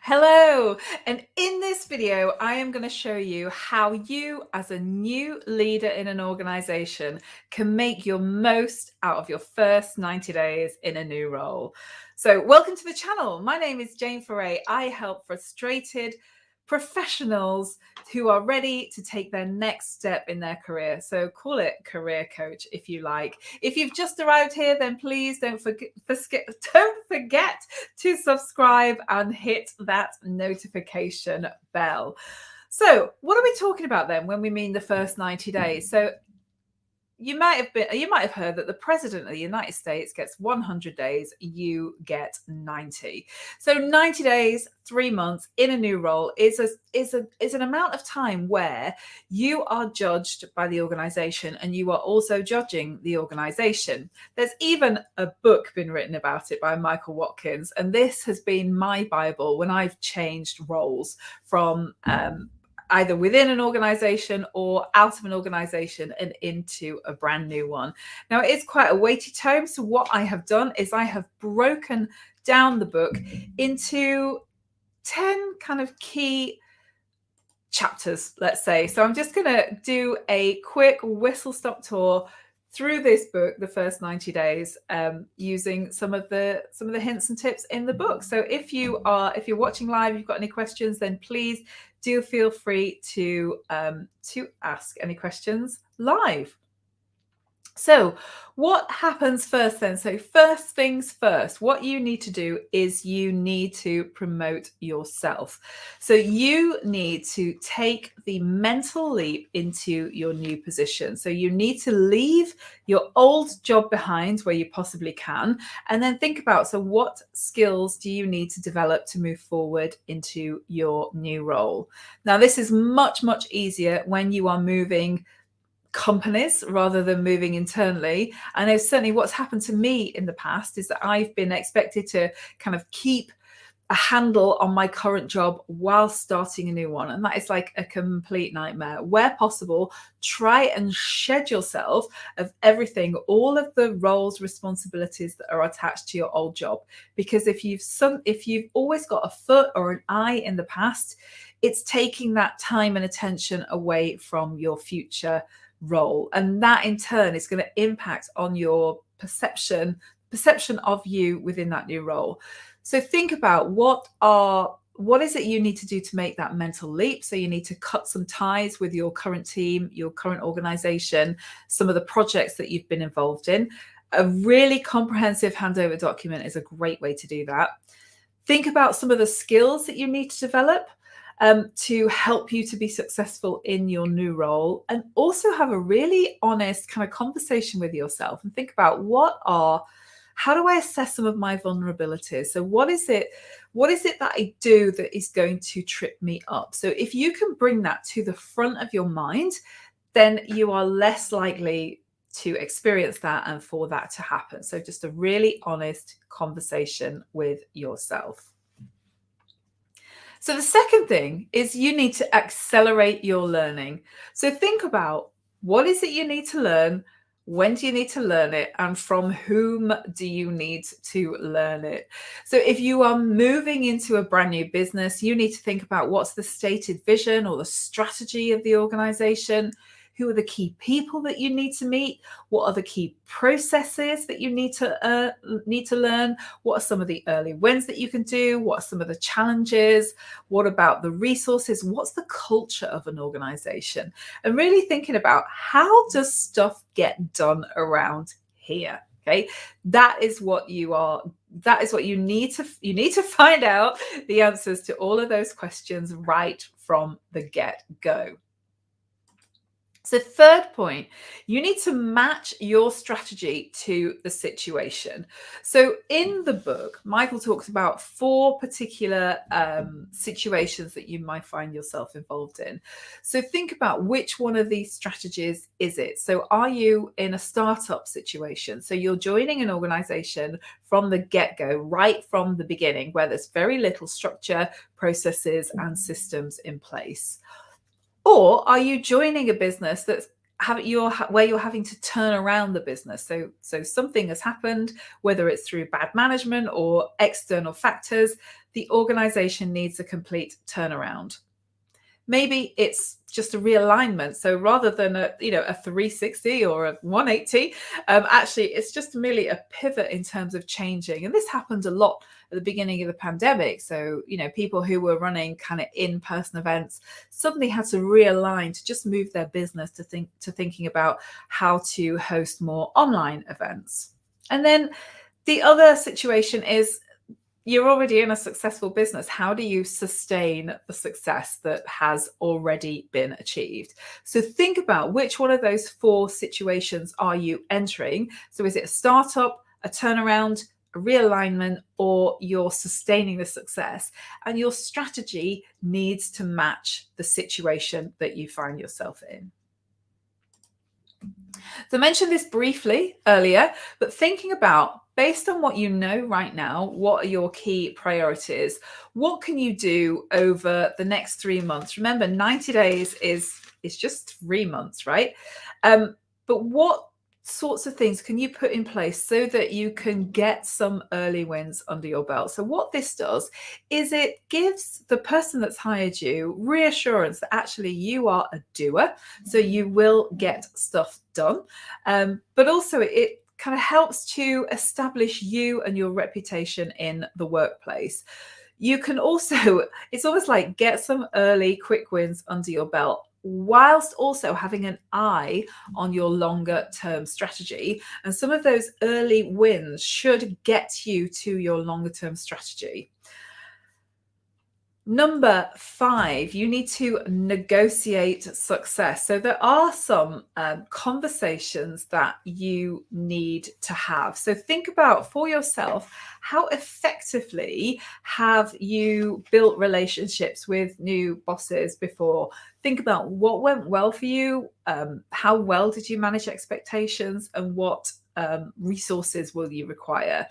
Hello, and in this video, I am going to show you how you, as a new leader in an organization, can make your most out of your first 90 days in a new role. So welcome to the channel. My name is Jane Foray. I help frustrated professionals who are ready to take their next step in their career. So call it career coach if you like. If you've just arrived here, then please don't forget to subscribe and hit that notification bell. So what are we talking about then when we mean the first 90 days? So you might have heard that the president of the United States gets 100 days, you get 90. So 90 days, 3 months in a new role is an amount of time where you are judged by the organization and you are also judging the organization. There's even a book been written about it by Michael Watkins, and this has been my Bible when I've changed roles from either within an organization or out of an organization and into a brand new one. Now, it is quite a weighty tome. So what I have done is I have broken down the book into 10 kind of key chapters, let's say. So I'm just going to do a quick whistle-stop tour through this book, the first 90 days, using some of the hints and tips in the book. So if you're watching live, you've got any questions, then please do feel free to ask any questions live. So what happens first then? So first things first, what you need to do is you need to promote yourself. So you need to take the mental leap into your new position. So you need to leave your old job behind where you possibly can, and then think about, so what skills do you need to develop to move forward into your new role? Now, this is much, much easier when you are moving companies rather than moving internally. I know certainly what's happened to me in the past is that I've been expected to kind of keep a handle on my current job while starting a new one. And that is like a complete nightmare. Where possible, try and shed yourself of everything, all of the roles, responsibilities that are attached to your old job. Because if you've always got a foot or an eye in the past, it's taking that time and attention away from your future role, and that in turn is going to impact on your perception of you within that new role. So think about what is it you need to do to make that mental leap. So you need to cut some ties with your current team, your current organization, some of the projects that you've been involved in. A really comprehensive handover document is a great way to do that. Think about some of the skills that you need to develop to help you to be successful in your new role, and also have a really honest kind of conversation with yourself and think about how do I assess some of my vulnerabilities? So what is it that I do that is going to trip me up? So if you can bring that to the front of your mind, then you are less likely to experience that and for that to happen. So just a really honest conversation with yourself. So the second thing is you need to accelerate your learning. So think about, what is it you need to learn? When do you need to learn it? And from whom do you need to learn it? So if you are moving into a brand new business, you need to think about what's the stated vision or the strategy of the organization. Who are the key people that you need to meet? What are the key processes that you need to learn? What are some of the early wins that you can do? What are some of the challenges? What about the resources? What's the culture of an organization? And really thinking about, how does stuff get done around here? Okay, that is what you need to find out the answers to all of those questions right from the get-go. So third point, you need to match your strategy to the situation. So in the book, Michael talks about 4 particular situations that you might find yourself involved in. So think about, which one of these strategies is it? So are you in a startup situation? So you're joining an organization from the get-go, right from the beginning, where there's very little structure, processes, and systems in place. Or are you joining a business that's where you're having to turn around the business. So something has happened, whether it's through bad management or external factors, the organization needs a complete turnaround. Maybe it's just a realignment. So rather than a 360 or a 180, actually it's just merely a pivot in terms of changing. And this happened a lot at the beginning of the pandemic. So, people who were running kind of in-person events suddenly had to realign to just move their business to thinking about how to host more online events. And then the other situation is, you're already in a successful business. How do you sustain the success that has already been achieved? So think about which one of those 4 situations are you entering. So is it a startup, a turnaround, a realignment, or you're sustaining the success? And your strategy needs to match the situation that you find yourself in. So I mentioned this briefly earlier, but thinking about, based on what you know right now, what are your key priorities? What can you do over the next 3 months? Remember, 90 days is just 3 months, right? But what sorts of things can you put in place so that you can get some early wins under your belt? So what this does is it gives the person that's hired you reassurance that actually you are a doer, so you will get stuff done. But also it kind of helps to establish you and your reputation in the workplace. You can also, it's almost like get some early quick wins under your belt, whilst also having an eye on your longer term strategy. And some of those early wins should get you to your longer term strategy. Number 5, you need to negotiate success. So there are some conversations that you need to have. So think about for yourself, how effectively have you built relationships with new bosses before? Think about what went well for you, how well did you manage expectations, and what resources will you require?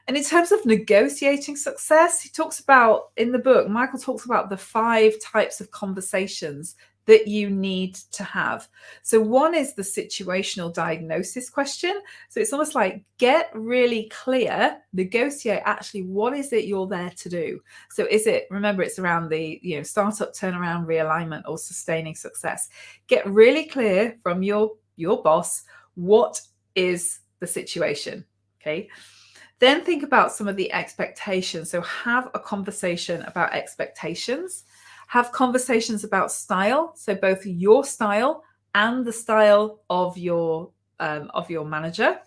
And in terms of negotiating success, he talks about, in the book, Michael talks about the 5 types of conversations that you need to have. So one is the situational diagnosis question. So it's almost like get really clear, negotiate actually what is it you're there to do. So is it, remember, it's around the startup, turnaround, realignment, or sustaining success. Get really clear from your boss what is the situation. Okay. Then think about some of the expectations. So have a conversation about expectations. Have conversations about style. So both your style and the style of your manager.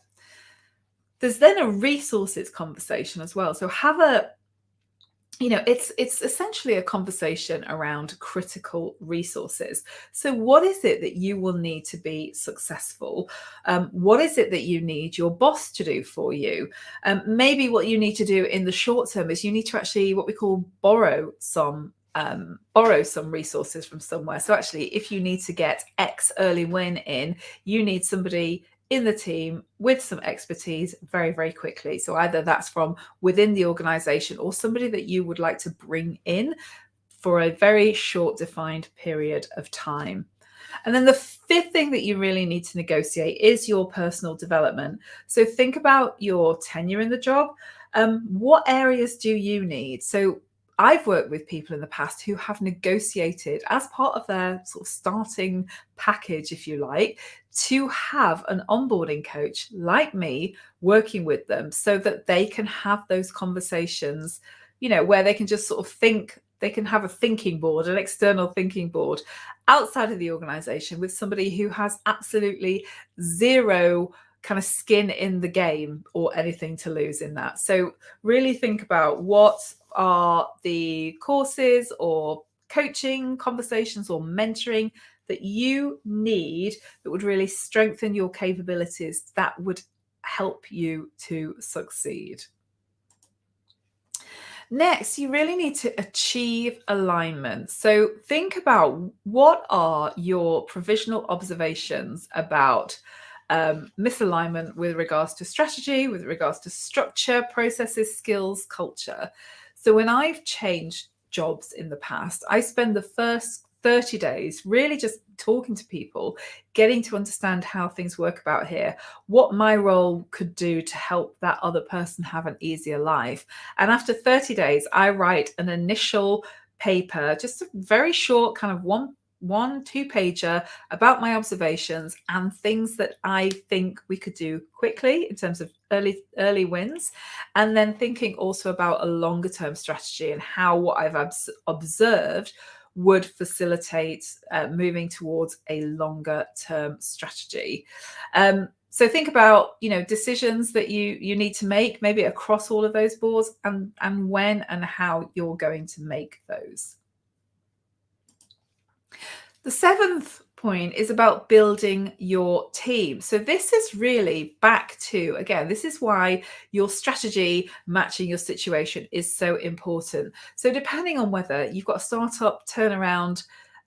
There's then a resources conversation as well. So have a, it's essentially a conversation around critical resources. So what is it that you will need to be successful? What is it that you need your boss to do for you? Maybe what you need to do in the short term is you need to actually, what we call, borrow some resources from somewhere. So actually, if you need to get X early win in, you need somebody in the team with some expertise very, very quickly. So either that's from within the organization or somebody that you would like to bring in for a very short defined period of time. And then the 5th thing that you really need to negotiate is your personal development. So think about your tenure in the job. What areas do you need? So I've worked with people in the past who have negotiated as part of their sort of starting package, if you like, to have an onboarding coach like me working with them so that they can have those conversations, where they can just sort of think, they can have a thinking board, an external thinking board outside of the organization with somebody who has absolutely zero kind of skin in the game or anything to lose in that. So really think about what are the courses or coaching conversations or mentoring that you need that would really strengthen your capabilities, that would help you to succeed. Next, you really need to achieve alignment. So think about what are your provisional observations about misalignment with regards to strategy, with regards to structure, processes, skills, culture. So when I've changed jobs in the past, I spend the first 30 days, really just talking to people, getting to understand how things work about here, what my role could do to help that other person have an easier life. And after 30 days, I write an initial paper, just a very short kind of one 2-pager about my observations and things that I think we could do quickly in terms of early wins, and then thinking also about a longer term strategy and how what I've observed would facilitate moving towards a longer term strategy. So think about, decisions that you need to make, maybe across all of those boards, and when and how you're going to make those. The 7th point is about building your team. So this is really back to, again, this is why your strategy matching your situation is so important. So depending on whether you've got a startup, turnaround,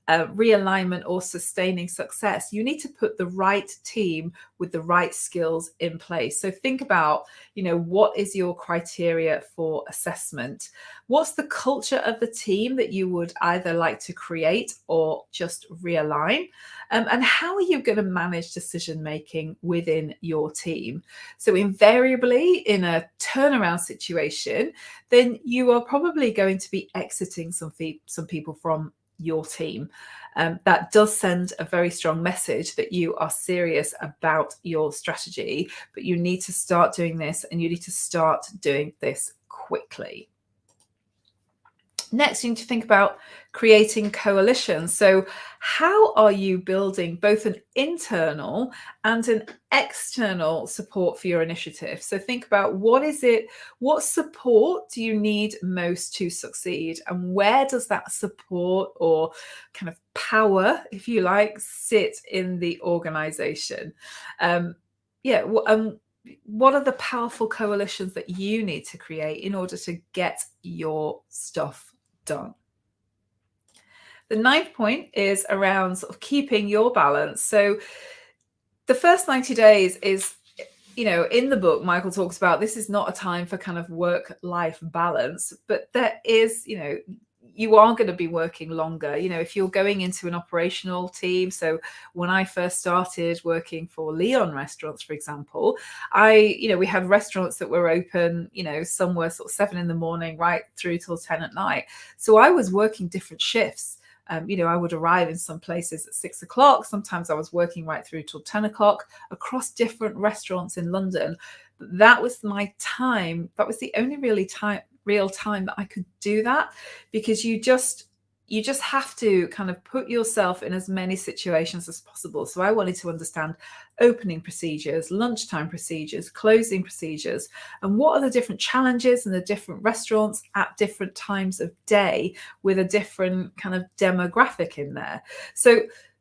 realignment, or sustaining success, you need to put the right team with the right skills in place. So think about, what is your criteria for assessment? What's the culture of the team that you would either like to create or just realign? And how are you going to manage decision making within your team? So invariably in a turnaround situation, then you are probably going to be exiting some people from your team. That does send a very strong message that you are serious about your strategy, but you need to start doing this, and you need to start doing this quickly. Next, you need to think about creating coalitions. So how are you building both an internal and an external support for your initiative? So think about what support do you need most to succeed, and where does that support or kind of power, if you like, sit in the organization? What are the powerful coalitions that you need to create in order to get your stuff done? The 9th point is around sort of keeping your balance. So the first 90 days is, in the book, Michael talks about this is not a time for kind of work-life balance, but there is, you are going to be working longer. If you're going into an operational team. So when I first started working for Leon restaurants, for example, we had restaurants that were open, some were sort of 7 a.m. right through till 10 at night. So I was working different shifts. I would arrive in some places at 6 o'clock. Sometimes I was working right through till 10 o'clock across different restaurants in London. That was my time. That was the only real time that I could do that, because you just have to kind of put yourself in as many situations as possible. So I wanted to understand opening procedures, lunchtime procedures, closing procedures, and what are the different challenges in the different restaurants at different times of day with a different kind of demographic in there.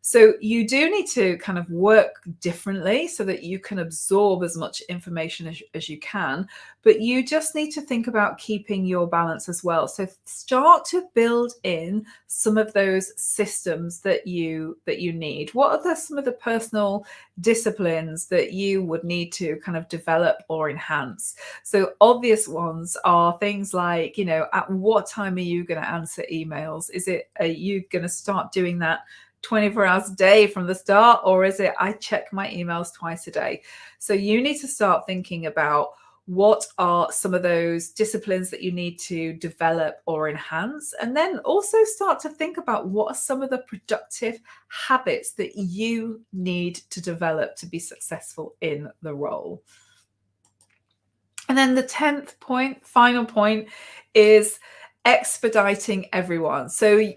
So you do need to kind of work differently so that you can absorb as much information as you can, but you just need to think about keeping your balance as well. So start to build in some of those systems that you need. What are some of the personal disciplines that you would need to kind of develop or enhance? So obvious ones are things like, at what time are you going to answer emails? Are you going to start doing that 24 hours a day from the start, or is it I check my emails twice a day? So you need to start thinking about what are some of those disciplines that you need to develop or enhance, and then also start to think about what are some of the productive habits that you need to develop to be successful in the role. And then the 10th point, final point, is expediting everyone. So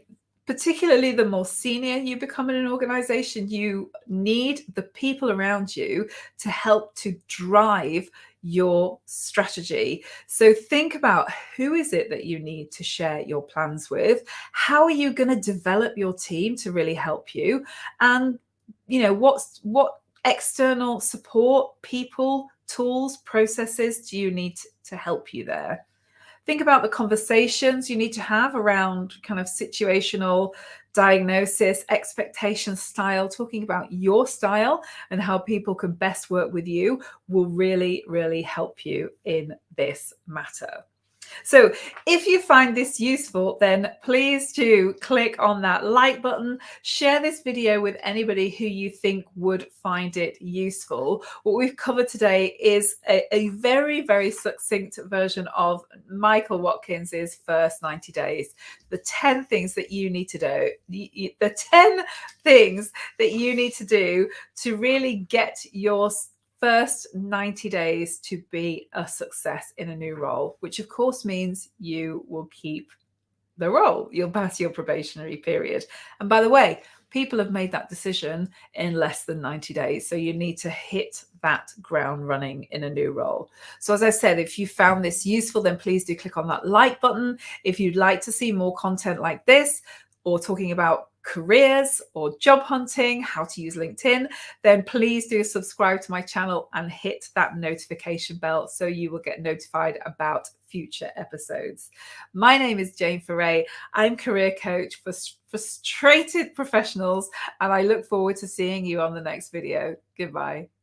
particularly the more senior you become in an organization, you need the people around you to help to drive your strategy. So think about who is it that you need to share your plans with? How are you going to develop your team to really help you? And, what external support, people, tools, processes do you need to help you there? Think about the conversations you need to have around kind of situational diagnosis, expectation style. Talking about your style and how people can best work with you will really, really help you in this matter. So if you find this useful, then please do click on that like button, share this video with anybody who you think would find it useful. What we've covered today is a very, very succinct version of Michael Watkins's first 90 days. The 10 things that you need to do, the 10 things that you need to do to really get your first 90 days to be a success in a new role, which of course means you will keep the role. You'll pass your probationary period. And by the way, people have made that decision in less than 90 days. So you need to hit that ground running in a new role. So as I said, if you found this useful, then please do click on that like button. If you'd like to see more content like this, or talking about careers or job hunting, how to use LinkedIn, then please do subscribe to my channel and hit that notification bell so you will get notified about future episodes. My name is Jane Foray. I'm career coach for frustrated professionals, and I look forward to seeing you on the next video. Goodbye.